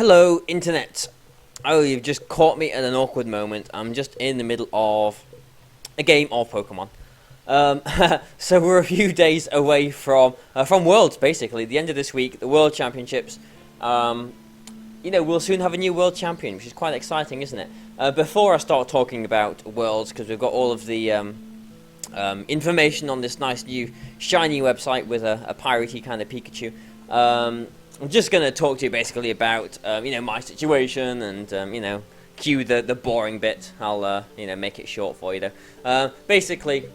Hello, Internet. Oh, you've just caught me at an awkward moment. I'm just in the middle of a game of Pokémon. Um, so we're a few days away from Worlds, basically. The end of this week, the World Championships. We'll soon have a new World Champion, which is quite exciting, isn't it? Before I start talking about Worlds, because we've got all of the information on this nice new shiny website with a piratey kind of Pikachu. I'm just going to talk to you basically about, my situation and, cue the boring bit. I'll, make it short for you, though. Basically,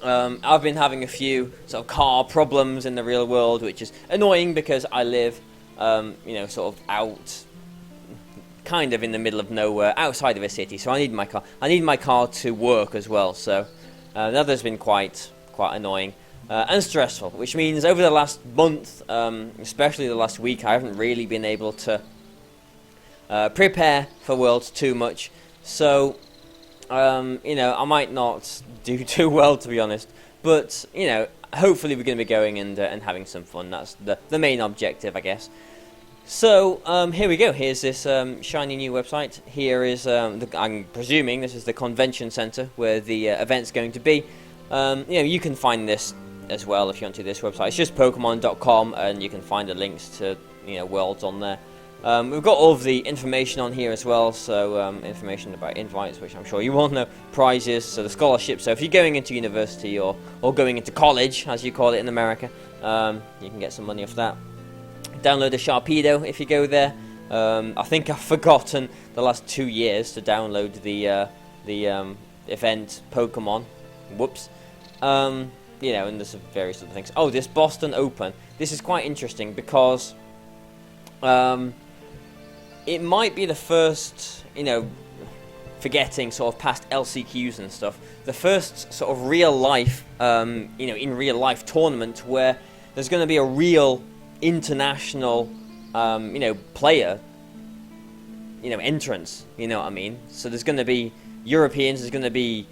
I've been having a few sort of car problems in the real world, which is annoying because I live, sort of out, kind of in the middle of nowhere, outside of a city, so I need my car. I need my car to work as well, so that has been quite annoying. And stressful, which means over the last month, especially the last week, I haven't really been able to prepare for Worlds too much. So, I might not do too well, to be honest. But, hopefully we're going to be going and having some fun. That's the main objective, I guess. So, here we go. Here's this shiny new website. Here is, I'm presuming this is the convention center where the event's going to be. You can find this as well if you want to this website. It's just Pokemon.com, and you can find the links to Worlds on there. We've got all of the information on here as well, so information about invites, which I'm sure you all know, prizes, so the scholarships. So if you're going into university or going into college, as you call it in America, you can get some money off that. Download a Sharpedo if you go there. I think I've forgotten the last 2 years to download the event Pokemon. Whoops. And there's various other things. Oh, this Boston Open. This is quite interesting because it might be the first, forgetting sort of past LCQs and stuff, the first sort of real life, in real life tournament where there's going to be a real international, player, entrance, you know what I mean? So there's going to be Europeans, there's going to be,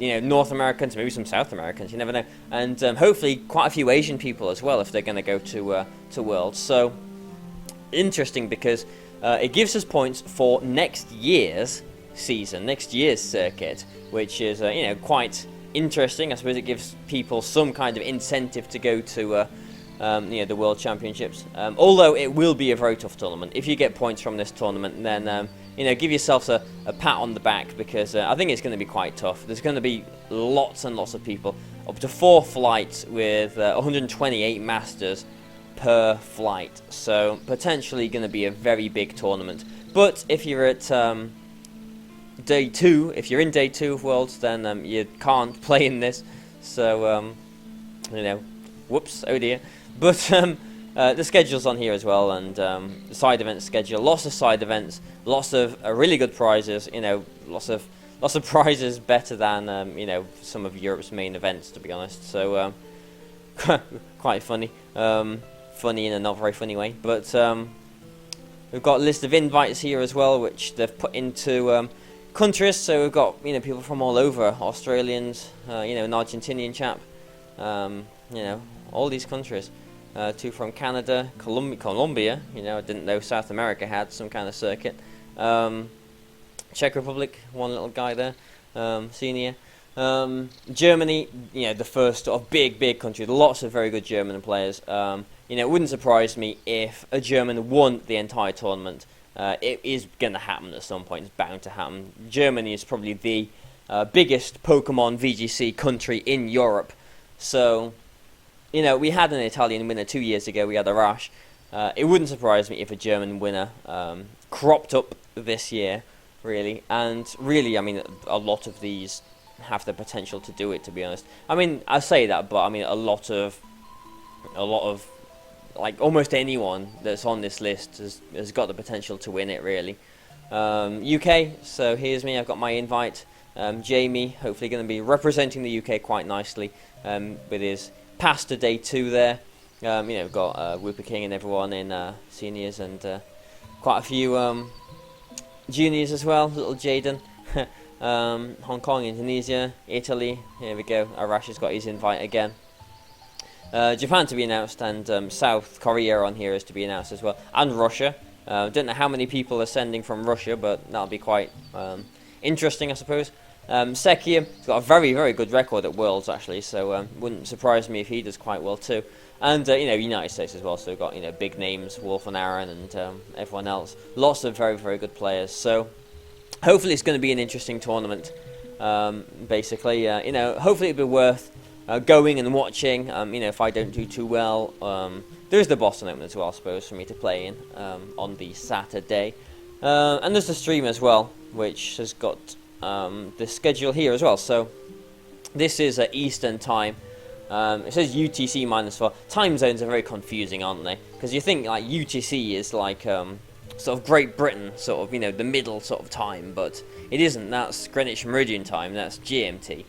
North Americans, maybe some South Americans, you never know. And hopefully quite a few Asian people as well if they're going to go to Worlds. So, interesting because it gives us points for next year's season, next year's circuit, which is, quite interesting. I suppose it gives people some kind of incentive to go to, the World Championships. Although it will be a very tough tournament. If you get points from this tournament, then give yourselves a pat on the back because I think it's going to be quite tough. There's going to be lots and lots of people, up to 4 flights with 128 masters per flight. So potentially going to be a very big tournament. But if you're at day 2, if you're in day 2 of Worlds, then you can't play in this. So whoops, oh dear. But the schedule's on here as well, and the side event schedule, lots of side events, lots of really good prizes, lots of prizes better than some of Europe's main events, to be honest. So quite funny, funny in a not very funny way. But we've got a list of invites here as well, which they've put into countries. So we've got people from all over, Australians, an Argentinian chap, all these countries. 2 from Canada, Colombia. I didn't know South America had some kind of circuit. Czech Republic, one little guy there, senior. Germany, the first sort of big country. Lots of very good German players. It wouldn't surprise me if a German won the entire tournament. It is going to happen at some point. It's bound to happen. Germany is probably the biggest Pokemon VGC country in Europe. So, we had an Italian winner 2 years ago. We had Arash. It wouldn't surprise me if a German winner cropped up this year, really. And really, a lot of these have the potential to do it, to be honest. I say that, but a lot of, like, almost anyone that's on this list has got the potential to win it, really. UK, so here's me. I've got my invite. Jamie, hopefully going to be representing the UK quite nicely with his past to day 2 there. We've got Whooper King and everyone in seniors and quite a few juniors as well. Little Jaden, Hong Kong, Indonesia, Italy. Here we go. Arash has got his invite again. Japan to be announced, and South Korea on here is to be announced as well, and Russia. Don't know how many people are sending from Russia, but that'll be quite interesting, I suppose. Sekia has got a very, very good record at Worlds, actually, so wouldn't surprise me if he does quite well too. And United States as well, so we've got big names, Wolf and Aaron, and everyone else. Lots of very, very good players. So hopefully it's going to be an interesting tournament. Basically, hopefully it'll be worth going and watching. If I don't do too well, there's the Boston Open as well, I suppose, for me to play in on the Saturday. And there's the stream as well, which has got the schedule here as well. So this is Eastern time. It says UTC -4. Time zones are very confusing, aren't they? Because you think like UTC is like sort of Great Britain, sort of the middle sort of time, but it isn't. That's Greenwich Meridian time. That's GMT.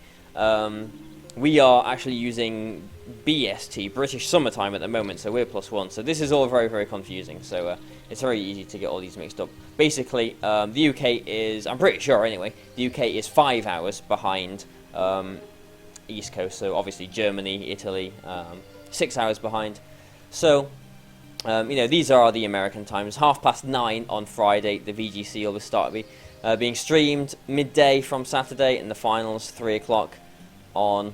We are actually using BST, British Summer Time, at the moment, so we're +1. So this is all very, very confusing. So it's very easy to get all these mixed up. Basically, the UK is, I'm pretty sure anyway, the UK is 5 hours behind East Coast. So obviously Germany, Italy, 6 hours behind. So these are the American times. 9:30 on Friday, the VGC will start being streamed midday from Saturday, and the finals 3 o'clock on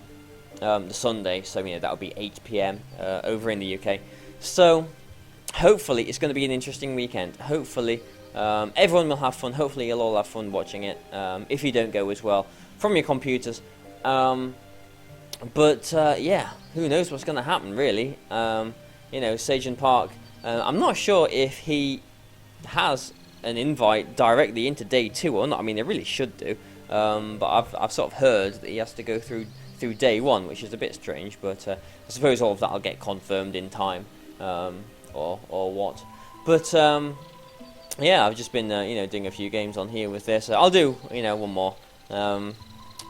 the Sunday. So that'll be 8 p.m. Over in the UK. So hopefully it's going to be an interesting weekend. Hopefully everyone will have fun. Hopefully you'll all have fun watching it. If you don't go as well, from your computers. Yeah, who knows what's going to happen, really. Sagen Park, I'm not sure if he has an invite directly into day 2 or not. I mean, they really should do. But I've sort of heard that he has to go through day 1, which is a bit strange. But I suppose all of that will get confirmed in time, or what. But yeah, I've just been doing a few games on here with this. I'll do one more,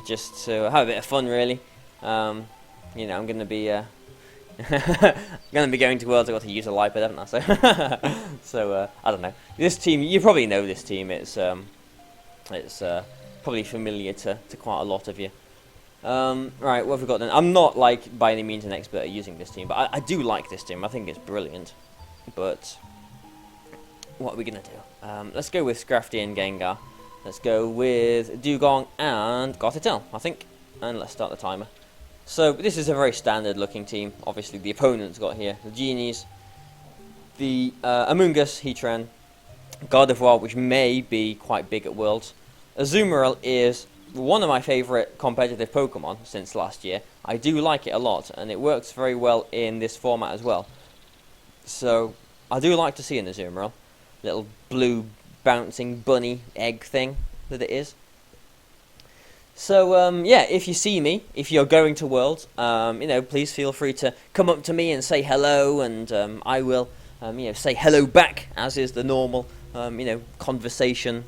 just to have a bit of fun, really. I'm gonna be going to Worlds. I've got to use a iPad, haven't I? So I don't know. This team, you probably know this team. It's probably familiar to quite a lot of you. Right, what have we got then? I'm not by any means an expert at using this team, but I do like this team. I think it's brilliant. But what are we gonna do? Let's go with Scrafty and Gengar. Let's go with Dugong and Gothitelle, I think. And let's start the timer. So this is a very standard looking team. Obviously the opponents got here the Genies, the Amoonguss, Heatran, Gardevoir, which may be quite big at Worlds. Azumarill is one of my favourite competitive Pokemon since last year. I do like it a lot, and it works very well in this format as well. So I do like to see an Azumarill, little blue bouncing bunny egg thing that it is. So, yeah, if you see me, if you're going to Worlds, please feel free to come up to me and say hello, and I will, say hello back, as is the normal, conversation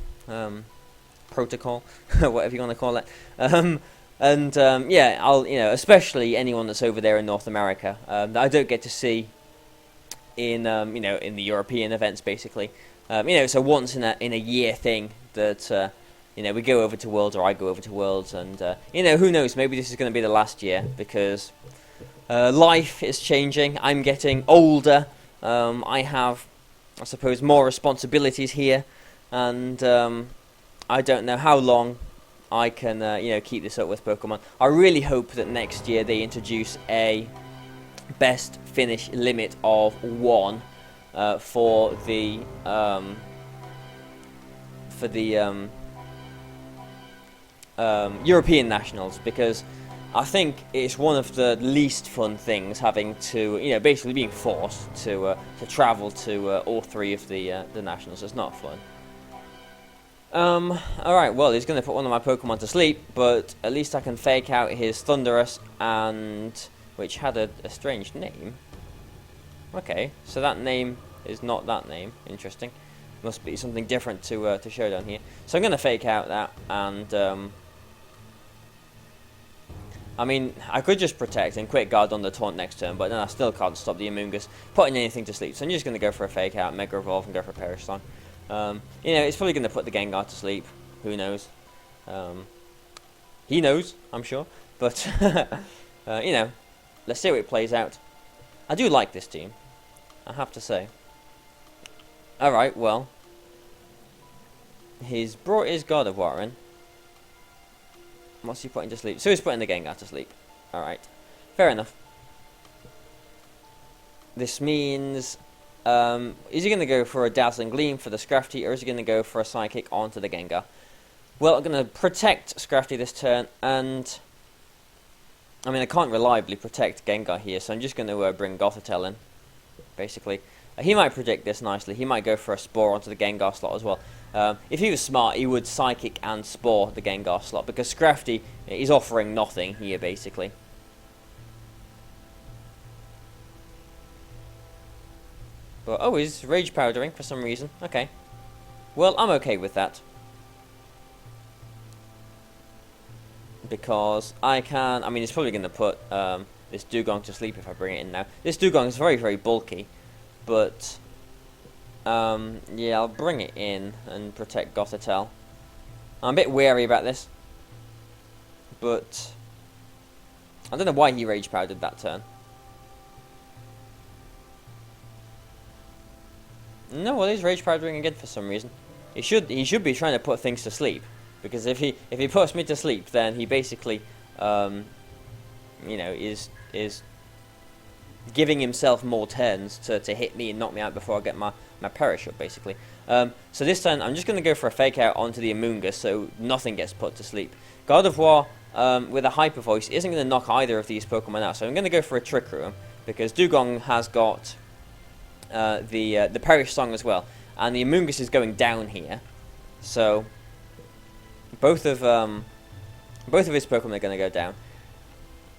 protocol, whatever you want to call it. Yeah, I'll, especially anyone that's over there in North America, that I don't get to see in, in the European events, basically. It's a once in a year thing that, we go over to Worlds, or I go over to Worlds, and, who knows, maybe this is going to be the last year, because life is changing. I'm getting older. I have, I suppose, more responsibilities here, and I don't know how long I can, keep this up with Pokemon. I really hope that next year they introduce a best finish limit of 1 for the European Nationals, because I think it's one of the least fun things having to, basically being forced to travel to all 3 of the Nationals. It's not fun. Alright, well, he's going to put one of my Pokemon to sleep, but at least I can fake out his Thundurus, which had a strange name. Okay, so that name is not that name. Interesting. Must be something different to show down here. So I'm going to fake out that, and I mean, I could just protect and quick guard on the taunt next turn, but then I still can't stop the Amoonguss putting anything to sleep. So I'm just going to go for a fake out, Mega Evolve, and go for a Perish Song. It's probably going to put the Gengar to sleep. Who knows? He knows, I'm sure. But, let's see how it plays out. I do like this team, I have to say. Alright, well. He's brought his God of War in. What's he putting to sleep? So he's putting the Gengar to sleep. Alright. Fair enough. This means... is he going to go for a Dazzling Gleam for the Scrafty, or is he going to go for a Psychic onto the Gengar? Well, I'm going to protect Scrafty this turn, and... I mean, I can't reliably protect Gengar here, so I'm just going to bring Gothitelle in, basically. He might predict this nicely. He might go for a Spore onto the Gengar slot as well. If he was smart, he would Psychic and Spore the Gengar slot, because Scrafty is offering nothing here, basically. But, oh, he's Rage Powdering for some reason. Okay. Well, I'm okay with that. Because I can... I mean, he's probably going to put this Dugong to sleep if I bring it in now. This Dugong is very, very bulky. But, yeah, I'll bring it in and protect Gothitelle. I'm a bit wary about this. But, I don't know why he Rage Powdered that turn. No, well, he's Rage Powdering again for some reason. He should be trying to put things to sleep. Because if he puts me to sleep, then he basically, you know, is giving himself more turns to hit me and knock me out before I get my Perish up, basically. So this time, I'm just going to go for a Fake Out onto the Amoonguss, so nothing gets put to sleep. God of War, with a Hyper Voice, isn't going to knock either of these Pokemon out, so I'm going to go for a Trick Room, because Dugong has got the Perish Song as well, and the Amoonguss is going down here, so... Both of his Pokemon are going to go down.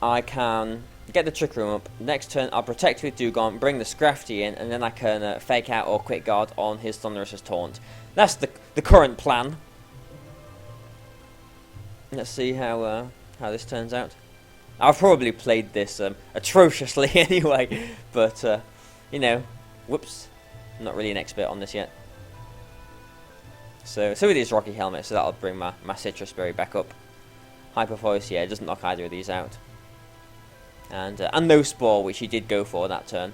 I can get the Trick Room up. Next turn, I'll protect with Dugong, bring the Scrafty in, and then I can Fake Out or Quick Guard on his Thunderous's Taunt. That's the current plan. Let's see how this turns out. I've probably played this atrociously anyway, but you know, whoops, I'm not really an expert on this yet. So it is Rocky Helmet, so that'll bring my Citrus Berry back up. Hyper Voice, yeah, it doesn't knock either of these out. And no Spore, which he did go for that turn.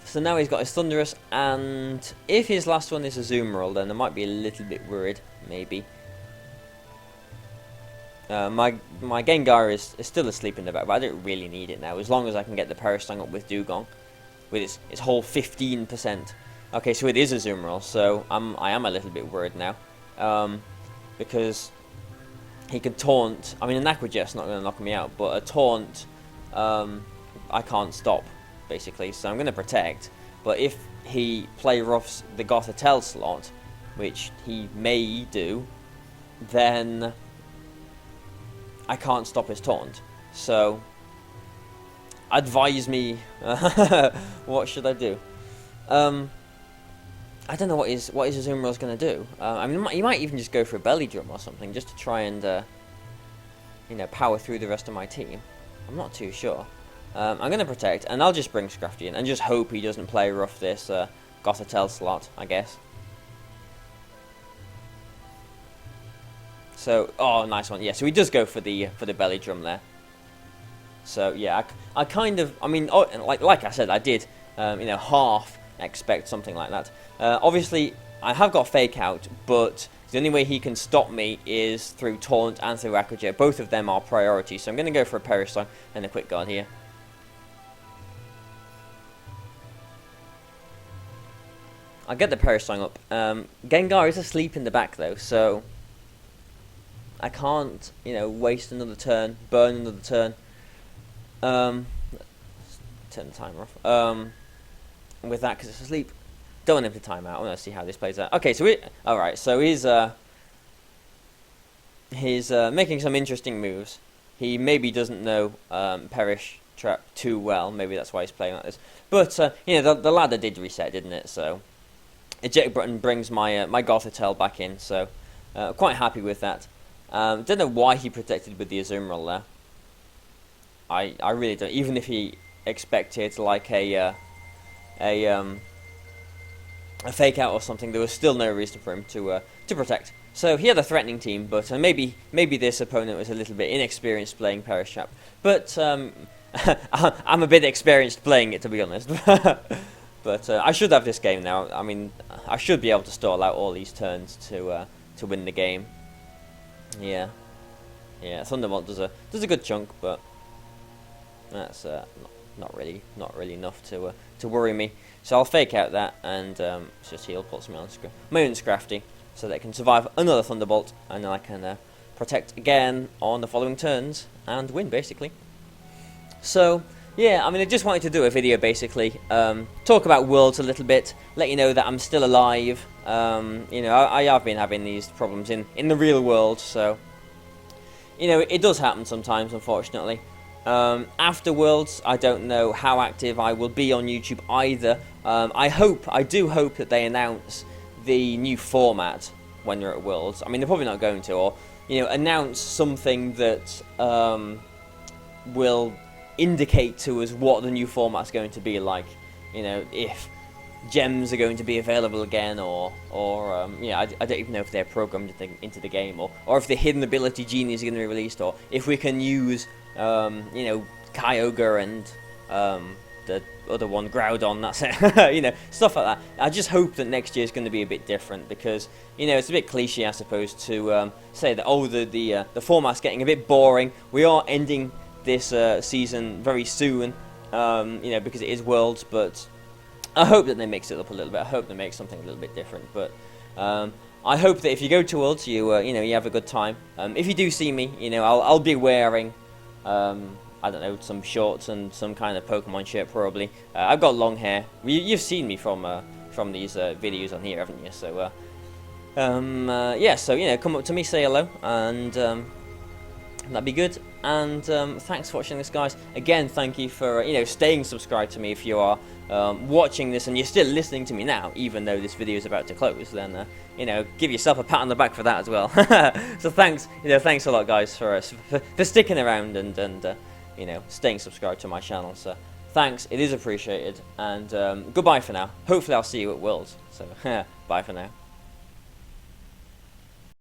So now he's got his Thunderous, and if his last one is a Azumarill, then I might be a little bit worried, maybe. My Gengar is still asleep in the back, but I don't really need it now, as long as I can get the Perish Song up with Dugong, with its whole 15%. Okay, so it is a Azumarill, so I am a little bit worried now, because he can Taunt. I mean, an Aqua Jet's not going to knock me out, but a Taunt, I can't stop, basically, so I'm going to protect. But if he play roughs the Gothitelle slot, which he may do, then I can't stop his Taunt. So, advise me, what should I do? I don't know what his Azumarill's going to do. I mean, he might even just go for a Belly Drum or something, just to try and, you know, power through the rest of my team. I'm not too sure. I'm going to protect, and I'll just bring Scrafty in, and just hope he doesn't play rough this Gothitelle slot, I guess. So, oh, nice one. Yeah, so he does go for the Belly Drum there. So, yeah, I kind of, I mean, oh, like I said, I did, you know, half expect something like that. Obviously, I have got Fake Out, but the only way he can stop me is through Taunt and through Aqua Jet. Both of them are priority, so I'm going to go for a Perish Song and a Quick Guard here. I'll get the Perish Song up. Gengar is asleep in the back, though, so I can't, you know, waste another turn, burn another turn. Turn the timer off. With that, because it's asleep. Don't want him to time out. I want to see how this plays out. Okay, so alright, so he's making some interesting moves. He maybe doesn't know Perish Trap too well. Maybe that's why he's playing like this. But you know, the ladder did reset, didn't it? So eject button brings my my Gothitelle back in. So quite happy with that. Don't know why he protected with the Azumarill there. I really don't. Even if he expected like a Fake Out or something, there was still no reason for him to protect. So he had a threatening team, but maybe this opponent was a little bit inexperienced playing Perish Trap. But I'm a bit experienced playing it, to be honest. But I should have this game now. I mean, I should be able to stall out all these turns to win the game. Yeah, yeah. Thunderbolt does a good chunk, but that's not really enough to worry me. So I'll fake out that and just heal, put some my own Scrafty, so that it can survive another Thunderbolt, and then I can protect again on the following turns and win, basically. So yeah, I mean, I just wanted to do a video, basically, talk about Worlds a little bit, let you know that I'm still alive. You know, I have been having these problems in the real world, so you know, it does happen sometimes, unfortunately. After Worlds, I don't know how active I will be on YouTube either. I do hope that they announce the new format when they're at Worlds. I mean, they're probably not going to, or you know, announce something that will indicate to us what the new format's going to be like. You know, if gems are going to be available again, or yeah, I don't even know if they're programmed into the game, or if the hidden ability genies are going to be released, or if we can use you know, Kyogre and the other one, Groudon, that's it. You know, stuff like that. I just hope that next year is going to be a bit different, because you know, it's a bit cliche, I suppose, to say that, oh, the format's getting a bit boring. We are ending this season very soon, you know, because it is Worlds, but I hope that they mix it up a little bit. I hope they make something a little bit different, but I hope that if you go to Worlds, you you know, you have a good time. If you do see me, you know, I'll be wearing I don't know, some shorts and some kind of Pokemon shirt, probably. I've got long hair. You've seen me from these videos on here, haven't you? So yeah, so you know, come up to me, say hello, and that'd be good. And thanks for watching this, guys. Again, thank you for you know, staying subscribed to me. If you are watching this and you're still listening to me now, even though this video is about to close, then you know, give yourself a pat on the back for that as well. So thanks, you know, thanks a lot, guys, for sticking around and you know, staying subscribed to my channel. So thanks, it is appreciated, and goodbye for now. Hopefully I'll see you at Worlds. So bye for now.